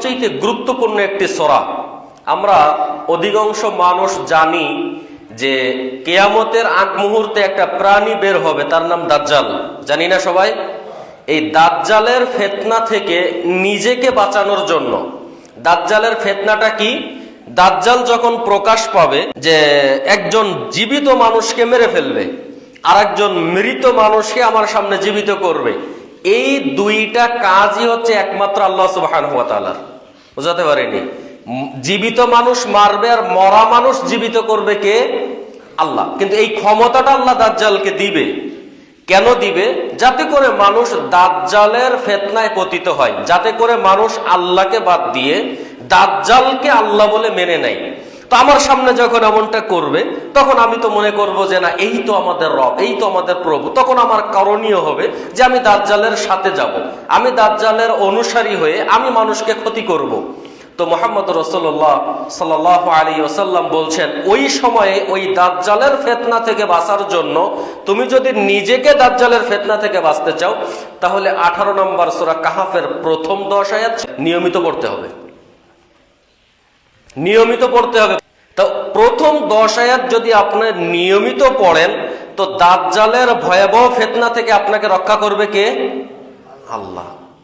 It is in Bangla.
সবচেয়ে গুরুত্বপূর্ণ একটি সূরা। আমরা অধিকাংশ মানুষ জানি যে কিয়ামতের আগ মুহূর্তে একটা প্রাণী বের হবে, তার নাম দাজ্জাল। জানি না সবাই? এই দাজ্জালের ফিতনা থেকে নিজেকে বাঁচানোর জন্য, দাজ্জালের ফিতনাটা কি? দাজ্জাল যখন প্রকাশ পাবে যে একজন জীবিত মানুষকে মেরে ফেলবে আর একজন মৃত মানুষকে আমার সামনে জীবিত করবে, এই দুইটা কাজই হচ্ছে একমাত্র আল্লাহ সুবহানাহু ওয়া তাআলার। বুঝাতে পারিনি? জীবিত মানুষ মারবে আর মরা মানুষ জীবিত করবে কে? আল্লাহ। কিন্তু এই ক্ষমতাটা আল্লাহ দাজ্জালকে দিবে। কেন দিবে? যাতে করে মানুষ দাজ্জালের ফিতনায় পতিত হয়, যাতে করে মানুষ আল্লাহকে বাদ দিয়ে দাজ্জালকে আল্লাহ বলে মেনে নেয়। তো আমার সামনে যখন এমনটা করবে, তখন আমি তো মনে করব যে না, এই তো আমাদের রব, এই তো আমাদের প্রভু। তখন আমার করণীয় হবে যে আমি দাজ্জালের সাথে যাব, আমি দাজ্জালের অনুসারী হয়ে আমি মানুষকে ক্ষতি করব। তো মুহাম্মদ রাসূলুল্লাহ সাল্লাল্লাহু আলাইহি ওয়াসাল্লাম বলছেন, ওই সময়ে ওই দাজ্জালের ফিতনা থেকে বাঁচার জন্য তুমি যদি নিজেকে দাজ্জালের ফিতনা থেকে বাঁচতে চাও, তাহলে 18 নম্বর সূরা কাহাফের প্রথম 10 আয়াত নিয়মিত পড়তে হবে। নিয়মিত পড়তে হবে। তো প্রথম 10 আয়াত যদি আপনি নিয়মিত পড়েন, তো দাজ্জালের ভয়াবহ ফিতনা থেকে আপনাকে রক্ষা করবে কে? আল্লাহ।